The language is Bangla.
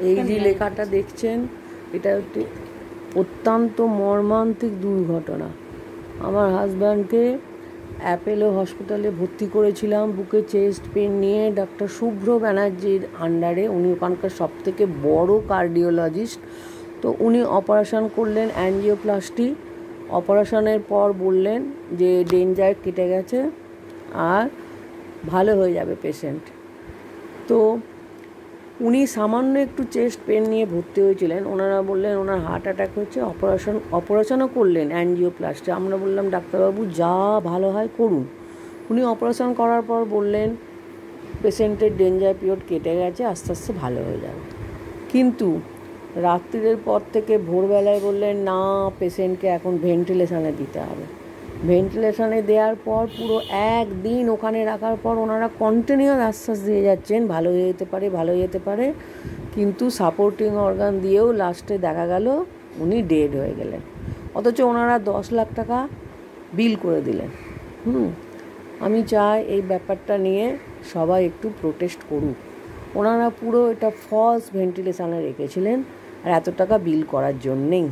এই যে লেখাটা দেখছেন, এটা একটি অত্যন্ত মর্মান্তিক দুর্ঘটনা। আমার হাজব্যান্ডকে অ্যাপেলো হসপিটালে ভর্তি করেছিলাম বুকে চেস্ট পেন নিয়ে, ডক্টর শুভ্র ব্যানার্জির আন্ডারে। উনি ওখানকার সবথেকে বড় কার্ডিওলজিস্ট। তো উনি অপারেশন করলেন, অ্যাঞ্জিওপ্লাস্টি। অপারেশনের পর বললেন যে ডেঞ্জার কেটে গেছে আর ভালো হয়ে যাবে পেশেন্ট। তো উনি সামান্য একটু চেস্ট পেন নিয়ে ভর্তি হয়েছিলেন। ওনারা বললেন ওনার হার্ট অ্যাটাক হচ্ছে, অপারেশনও করলেন অ্যাঞ্জিওপ্লাস্টি। আমরা বললাম ডাক্তারবাবু যা ভালো হয় করুন। উনি অপারেশন করার পর বললেন পেশেন্টের ডেঞ্জার পিরিয়ড কেটে গেছে, আস্তে আস্তে ভালো হয়ে যাবে। কিন্তু রাত্রির পর থেকে ভোরবেলায় বললেন না, পেশেন্টকে এখন ভেন্টিলেশনে দিতে হবে। ভেন্টিলেশনে দেওয়ার পর পুরো একদিন ওখানে রাখার পর ওনারা কন্টিনিউয়াস আশ্বাস দিয়ে যাচ্ছেন ভালো হয়ে যেতে পারে, ভালো হয়ে যেতে পারে। কিন্তু সাপোর্টিং অর্গান দিয়েও লাস্টে দেখা গেল উনি ডেড হয়ে গেলেন। অথচ ওনারা 10 লাখ টাকা বিল করে দিলেন। আমি চাই এই ব্যাপারটা নিয়ে সবাই একটু প্রোটেস্ট করুক। ওনারা পুরো এটা ফলস ভেন্টিলেশনে রেখেছিলেন আর এত টাকা বিল করার জন্যেই।